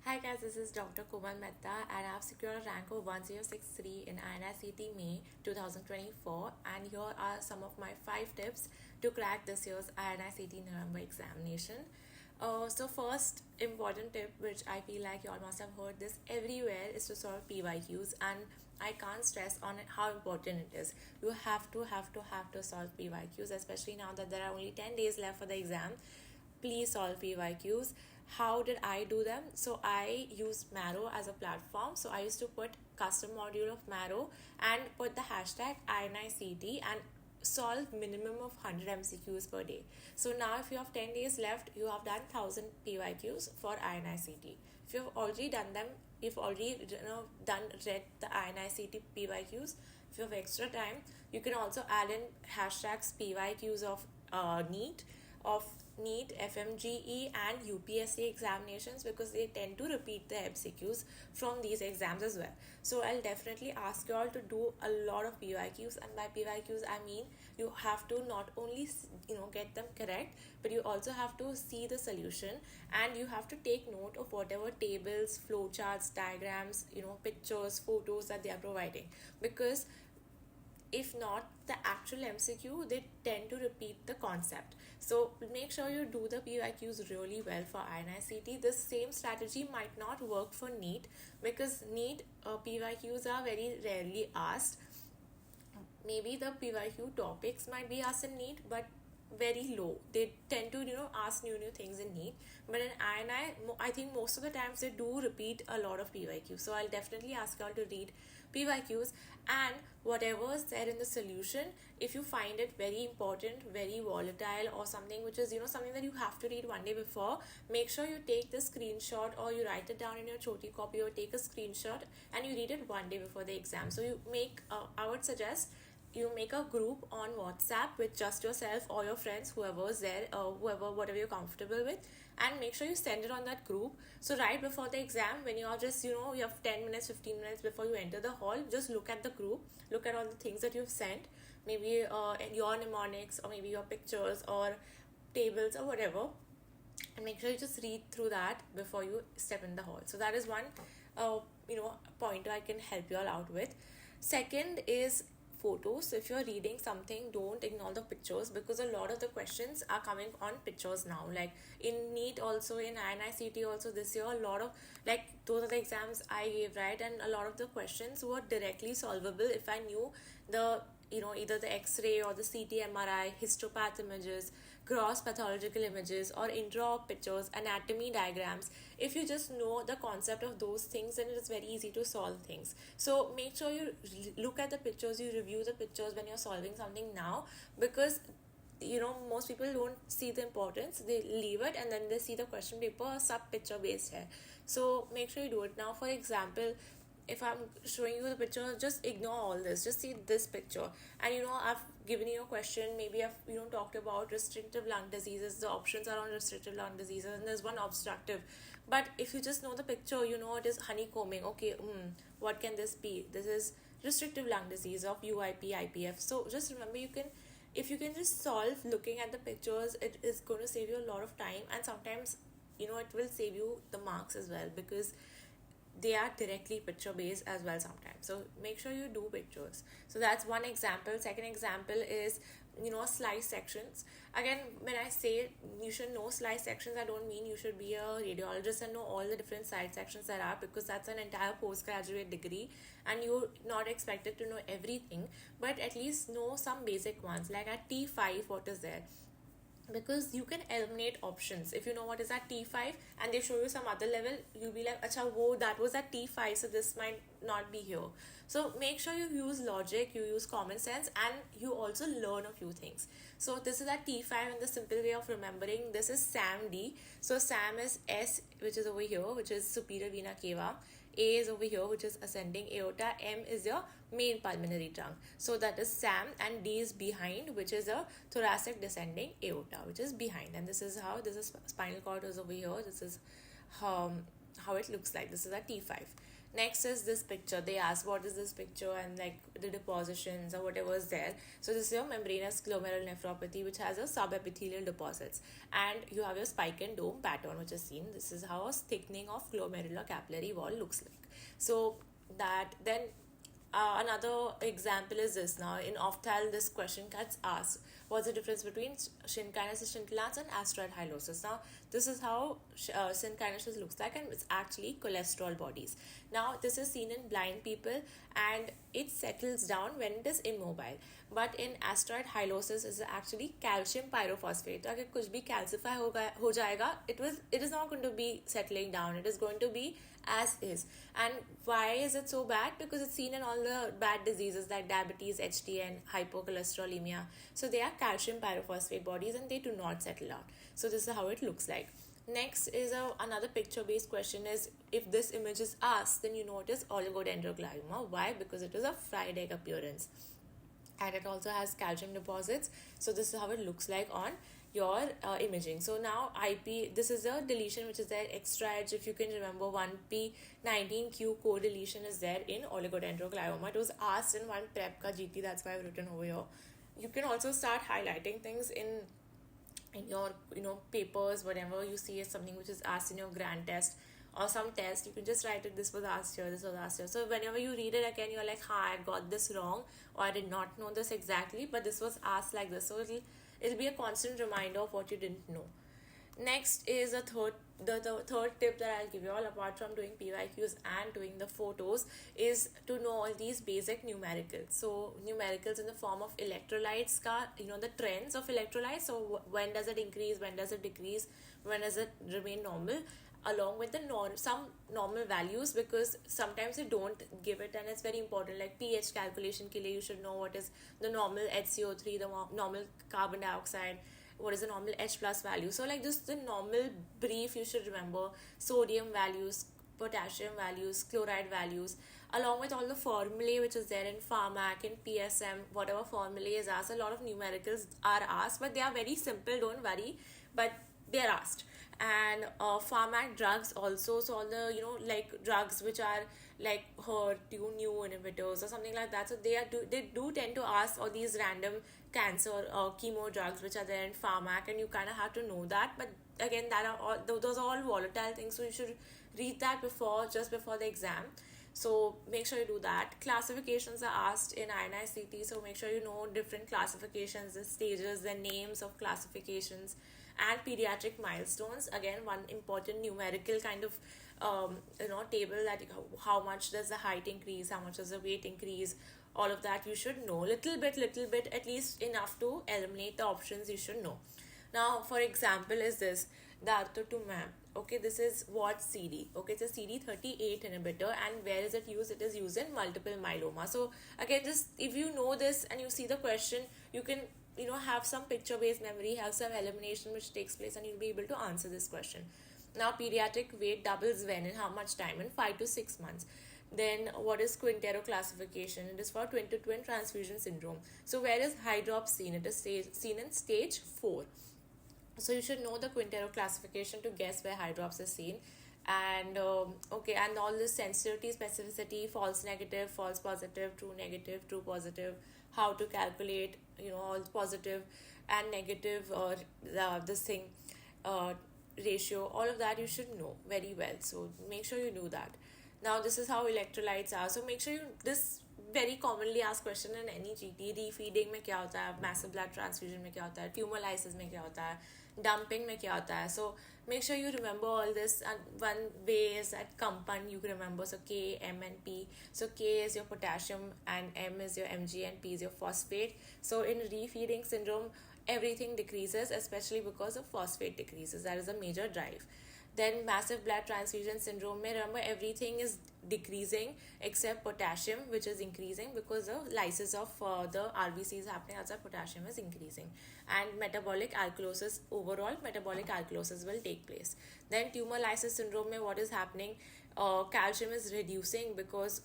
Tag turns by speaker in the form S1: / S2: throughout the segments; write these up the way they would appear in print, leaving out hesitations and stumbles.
S1: Hi guys, this is Dr. Komal Mehta and I've secured a rank of 1063 in INICET May 2024, and here are some of my 5 tips to crack this year's INICET November examination. So first important tip, which I feel like you all must have heard this everywhere, is to solve PYQs, and I can't stress on it how important it is. You have to solve PYQs, especially now that there are only 10 days left for the exam. Please solve PYQs. How did I do them? So I used Marrow as a platform. So I used to put custom module of Marrow and put the hashtag INICET and solve minimum of 100 MCQs per day. So now if you have 10 days left, you have done 1000 PYQs for INICET. If you've already done them, if already read the INICET PYQs, if you have extra time, you can also add in hashtags PYQs of NEET, of NEET, FMGE and UPSC examinations, because they tend to repeat the MCQs from these exams as well. So I'll definitely ask you all to do a lot of PYQs, and by PYQs I mean you have to not only get them correct, but you also have to see the solution, and you have to take note of whatever tables, flowcharts, diagrams, pictures, photos that they are providing, because if not the actual MCQ, they tend to repeat the concept. So make sure you do the PYQs really well for INICET. This same strategy might not work for NEET, because NEET PYQs are very rarely asked. Maybe the PYQ topics might be asked in NEET, but very low. They tend to ask new things in NEET, but in I think most of the times they do repeat a lot of PYQs. So I'll definitely ask you all to read PYQs, and whatever is there in the solution, if you find it very important, very volatile, or something which is something that you have to read one day before, make sure you take the screenshot, or you write it down in your choti copy, or take a screenshot and you read it one day before the exam. So you make I would suggest you make a group on WhatsApp with just yourself or your friends, whoever is there, whatever you're comfortable with, and make sure you send it on that group. So right before the exam, when you're just you have 10 minutes, 15 minutes before you enter the hall, just look at the group, look at all the things that you've sent, maybe your mnemonics, or maybe your pictures or tables or whatever, and make sure you just read through that before you step in the hall. So that is one pointer I can help you all out with. Second is photos. So if you're reading something, don't ignore the pictures, because a lot of the questions are coming on pictures now. Like in NEET also, in INICET also this year, a lot of, like, those are the exams I gave, right? And a lot of the questions were directly solvable if I knew the either the X-ray or the CT MRI, histopath images, gross pathological images, or intra pictures, anatomy diagrams. If you just know the concept of those things, then it is very easy to solve things. So make sure you look at the pictures, you review the pictures when you're solving something now, because most people don't see the importance, they leave it, and then they see the question paper sub picture based hai. So make sure you do it now. For example, if I'm showing you the picture, just ignore all this, just see this picture, and I've given you a question, maybe I've talked about restrictive lung diseases, the options are on restrictive lung diseases, and there's one obstructive. But if you just know the picture, it is honeycombing. Okay, what can this be? This is restrictive lung disease of UIP, IPF. So just remember, if you can just solve looking at the pictures, it is going to save you a lot of time, and sometimes it will save you the marks as well, because they are directly picture based as well sometimes. So make sure you do pictures. So that's one example. Second example is slice sections. Again, when I say you should know slice sections, I don't mean you should be a radiologist and know all the different slice sections there are, because that's an entire postgraduate degree and you're not expected to know everything, but at least know some basic ones. Like at T5, what is there? Because you can eliminate options. If you know what is at T5 and they show you some other level, you'll be like, acha, whoa, that was at T5, so this might not be here. So make sure you use logic, you use common sense, and you also learn a few things. So this is at T5, and the simple way of remembering this is SAM-D. So SAM is S, which is over here, which is superior vena cava. A is over here, which is ascending aorta. M is your main pulmonary trunk. So that is SAM, and D is behind, which is a thoracic descending aorta, which is behind. And this is spinal cord is over here. This is how it looks like. This is a T5. Next is this picture. They ask what is this picture and like the depositions or whatever is there. So this is your membranous glomerular nephropathy, which has a subepithelial deposits, and you have your spike and dome pattern, which is seen. This is how a thickening of glomerular capillary wall looks like. So that then another example is this. Now in ophthal, this question gets asked, what's the difference between synkinesis scintillans and asteroid hyalosis? Now this is how synkinesis looks like, and it's actually cholesterol bodies. Now this is seen in blind people and it settles down when it is immobile, but in asteroid hyalosis is actually calcium pyrophosphate. तो अगर कुछ भी calcify हो जाएगा, it is not going to be settling down, it is going to be as is. And why is it so bad? Because it's seen in all the bad diseases like diabetes, HDN, hypercholesterolemia. So they are calcium pyrophosphate bodies and they do not settle down. So this is how it looks like. Next is another picture based question is, if this image is asked, then you know it is oligodendroglioma. Why? Because it is a fried egg appearance and it also has calcium deposits. So this is how it looks like on your imaging. So now IP, this is a deletion which is there extra edge. If you can remember, 1p19q co-deletion is there in oligodendroglioma. It was asked in one prep ka GT, that's why I've written over here. You can also start highlighting things in your papers. Whatever you see as something which is asked in your grand test or some test, you can just write it, this was asked here, this was asked here. So whenever you read it again, you're like, I got this wrong, or I did not know this exactly, but this was asked like this. So it'll be a constant reminder of what you didn't know. Next is the third tip that I'll give you all, apart from doing PYQs and doing the photos, is to know all these basic numericals. So numericals in the form of electrolytes, the trends of electrolytes. So when does it increase, when does it decrease, when does it remain normal, along with the some normal values, because sometimes they don't give it, and it's very important. Like pH calculation ke liye you should know what is the normal HCO3, the normal carbon dioxide, what is the normal H plus value. So like just the normal brief you should remember, sodium values, potassium values, chloride values, along with all the formulae which is there in Pharmac, in PSM, whatever formulae is asked. A lot of numericals are asked, but they are very simple, don't worry, but they are asked. And Pharmac drugs also, so all the like drugs which are like HER2 inhibitors or something like that, so they do tend to ask all these random cancer or chemo drugs which are there in Pharmac, and you kind of have to know that. But again, those are all volatile things, so you should read that just before the exam. So make sure you do that. Classifications are asked in INICET, so make sure you know different classifications, the stages, the names of classifications, and pediatric milestones. Again, one important numerical kind of table, that how much does the height increase, how much does the weight increase, all of that you should know. Little bit, at least enough to eliminate the options you should know. Now, for example, is this the artotumab. Okay, this is what CD. Okay, it's a CD38 inhibitor, and where is it used? It is used in multiple myeloma. So again, just if you know this and you see the question, you can have some picture based memory, have some elimination which takes place, and you'll be able to answer this question. Now, pediatric weight doubles when, in how much time? In 5 to 6 months. Then what is Quintero classification? It is for twin to twin transfusion syndrome. So where is hydrops seen? It is seen in stage 4. So you should know the Quintero classification to guess where hydrops is seen. And and all this sensitivity, specificity, false negative, false positive, true negative, true positive, how to calculate all positive and negative ratio, all of that you should know very well. So make sure you do that. Now this is how electrolytes are. So make sure this very commonly asked question in any GT. Refeeding में क्या होता है, massive blood transfusion में क्या होता है, tumor lysis में क्या होता है, dumping में क्या होता है. So make sure you remember all this, and one way is that compound you can remember. So K, M and P. So K is your potassium and M is your Mg and P is your phosphate. So in refeeding syndrome, everything decreases, especially because of phosphate decreases. That is a major drive. Then massive blood transfusion syndrome, remember everything is decreasing except potassium, which is increasing because the lysis of the RBC is happening outside, potassium is increasing. And metabolic alkalosis, overall metabolic alkalosis will take place. Then tumor lysis syndrome, what is happening? Calcium is reducing because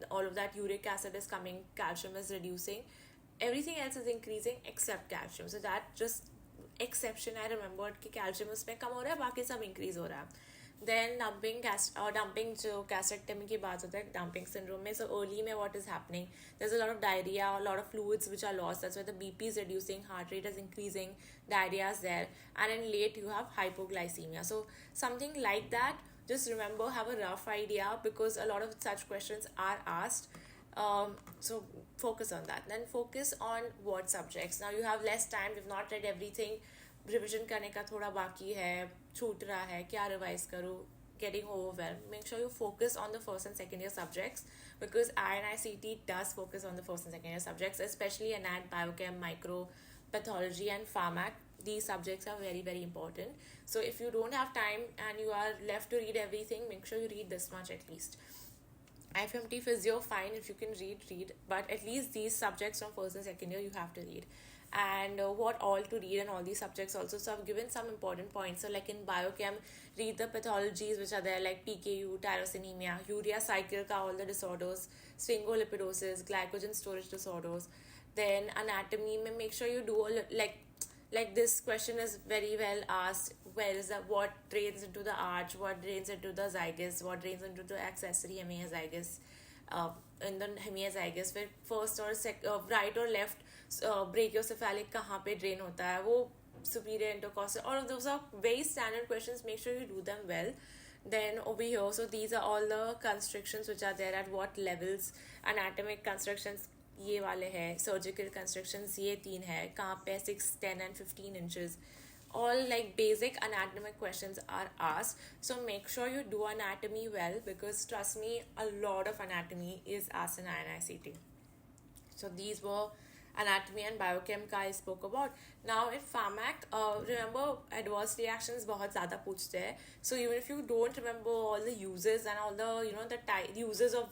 S1: all of that uric acid is coming, calcium is reducing. Everything else is increasing except calcium. So that just exception I remembered कि calcium उसमें कम हो रहा है, बाकी सब increase हो रहा है. Then dumping जो gastrectomy की बात होता है, dumping syndrome में, so early में what is happening, there's a lot of diarrhea, a lot of fluids which are lost, that's why the BP is reducing, heart rate is increasing, diarrhea is there, and in late you have hypoglycemia. So something like that, just remember, have a rough idea, because a lot of such questions are asked. So focus on that. Then focus on what subjects. Now you have less time, you've not read everything, revision करने का थोड़ा बाकी है, छूट रहा है, क्या revise करूँ, getting overwhelmed. Make sure you focus on the first and second year subjects, because INICET does focus on the first and second year subjects, especially anat, biochem, micro, pathology and pharmac. These subjects are very, very important. So if you don't have time and you are left to read everything, make sure you read this much at least. FMT physio, fine, if you can read, but at least these subjects from first and second year you have to read. And what all to read in all these subjects also. So I've given some important points. So like in biochem, read the pathologies which are there, like PKU, tyrosinemia, urea cycle ka all the disorders, sphingolipidosis, glycogen storage disorders. Then anatomy, make sure you do all, like this question is very well asked. Where is that? What drains into the arch? What drains into the zygous? What drains into the accessory hemiazygous? In the hemiazygous, where first or right or left brachiocephalic कहाँ पे drain होता है, वो superior intercostal, all of those are very standard questions. Make sure you do them well. Then over here, so these are all the constrictions which are there at what levels. Anatomic constrictions ये वाले हैं, surgical constrictions ये 3 है, कहाँ पे 6, 10 and 15 inches. All like basic anatomic questions are asked. So make sure you do anatomy well, because trust me, a lot of anatomy is asked in INICET. So these were anatomy and biochem का I spoke about. Now in Pharmac, remember adverse reactions बहुत ज़्यादा पूछते हैं. So even if you don't remember all the uses and all the the uses of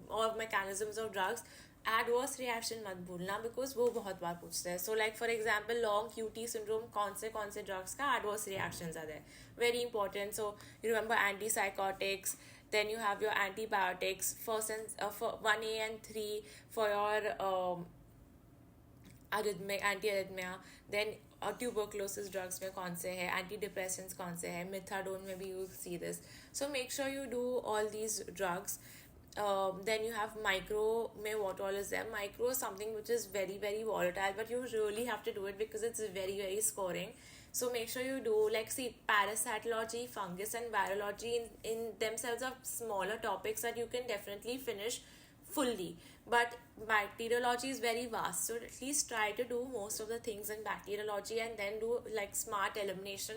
S1: or mechanisms of drugs, adverse reaction मत भूलना, because वो बहुत बार पूछते हैं. So like for example, long QT syndrome, कौन से drugs का adverse reactions are there, very important. So you remember antipsychotics, then you have your antibiotics, first and for 1A and 3 for your anti-arrhythmia. Then tuberculosis drugs में कौन से है, antidepressants कौन से है, methadone में भी you see this. So make sure you do all these drugs. Then you have micro, what all is there. Micro is something which is very, very volatile, but you really have to do it because it's very, very scoring. So make sure you do, like, see, parasitology, fungus and virology in themselves are smaller topics that you can definitely finish fully. But bacteriology is very vast, so at least try to do most of the things in bacteriology and then do like smart elimination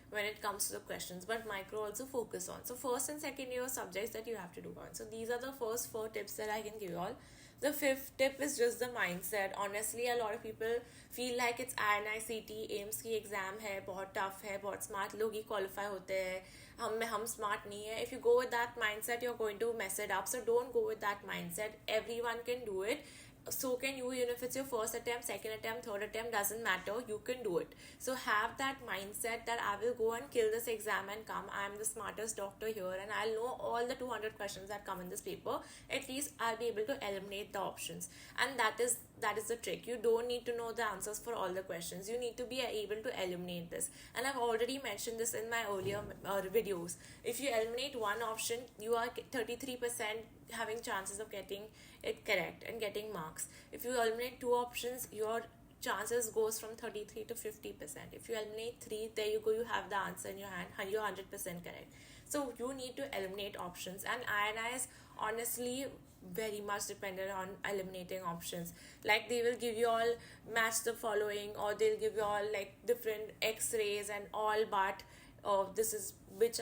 S1: when it comes to the questions. But micro also focus on. So first and second year subjects that you have to do on. So these are the first 4 tips that I can give you all. The 5th tip is just the mindset. Honestly, a lot of people feel like it's INICET, AIMS की exam है, बहुत tough है, बहुत smart लोग ही qualify होते हैं, हम smart नहीं है. If you go with that mindset, you're going to mess it up. So don't go with that mindset. Everyone can do it. So can you, even if it's your first attempt, second attempt, third attempt, doesn't matter, you can do it. So have that mindset that I will go and kill this exam and come, I'm the smartest doctor here and I'll know all the 200 questions that come in this paper. At least I'll be able to eliminate the options, and that is the trick. You don't need to know the answers for all the questions, you need to be able to eliminate this. And I've already mentioned this in my earlier videos. If you eliminate one option, you are 33% having chances of getting it correct and getting marks. If you eliminate 2 options, your chances goes from 33 to 50%. If you eliminate 3, there you go, you have the answer in your hand, you're 100% correct. So you need to eliminate options, and INI is honestly very much dependent on eliminating options. Like they will give you all match the following, or they'll give you all like different x-rays and all, but this is which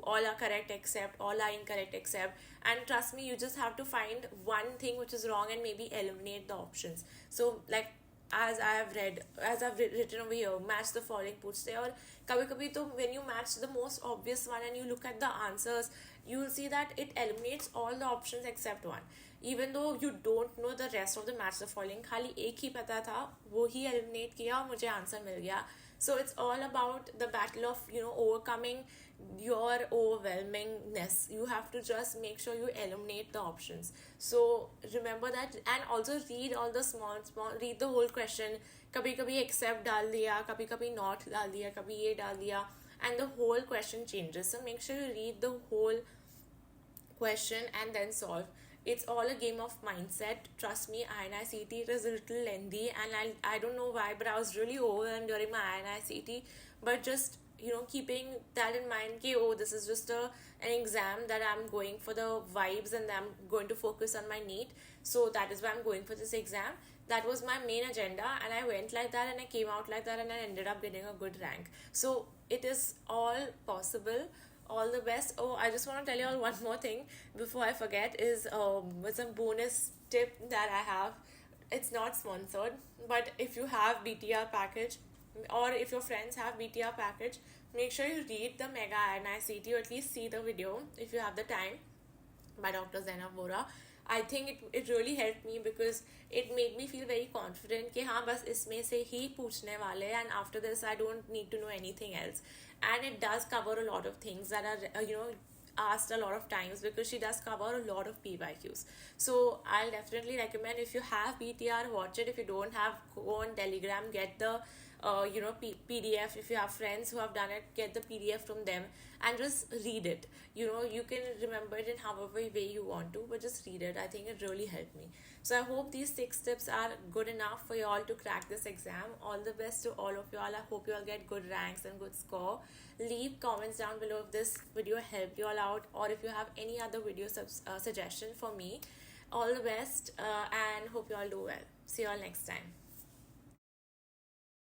S1: all are correct except, all are incorrect except, and trust me, you just have to find one thing which is wrong and maybe eliminate the options. So like as I've written over here, match the following puts there, or kabhi to when you match the most obvious one and you look at the answers, you will see that it eliminates all the options except one. Even though you don't know the rest of the match the following, खाली एक ही पता था, वो ही eliminate किया और मुझे answer मिल गया. So it's all about the battle of overcoming your overwhelmingness. You have to just make sure you eliminate the options. So remember that, and also read all the small read the whole question. कभी कभी accept डाल दिया, कभी कभी not डाल दिया, कभी ये डाल दिया. and the whole question changes. So make sure you read the whole question and then solve. It's all a game of mindset. Trust me, INICET, it is a little lengthy, and I don't know why, but I was really overwhelmed during my INICET. But just, keeping that in mind, okay, oh, this is just an exam that I'm going for the vibes, and I'm going to focus on my NEET. So that is why I'm going for this exam. That was my main agenda, and I went like that, and I came out like that, and I ended up getting a good rank. So it is all possible. All the best. Oh, I just want to tell you all one more thing before I forget, is some bonus tip that I have. It's not sponsored, but if you have BTR package, or if your friends have BTR package, make sure you read the Mega INICET, or at least see the video if you have the time, by Dr. Zainab Bora. I think it really helped me, because it made me feel very confident कि हाँ बस इसमें से ही पूछने वाले, and after this I don't need to know anything else. And it does cover a lot of things that are asked a lot of times, because she does cover a lot of PYQs. So I'll definitely recommend, if you have BTR, watch it. If you don't have, go on Telegram, get the PDF. If you have friends who have done it, get the PDF from them and just read it. You can remember it in however way you want to, but just read it. I think it really helped me. So I hope these 6 tips are good enough for you all to crack this exam. All the best to all of you all. I hope you all get good ranks and good score. Leave comments down below if this video helped you all out, or if you have any other video suggestion for me. All the best, and hope you all do well. See you all next time.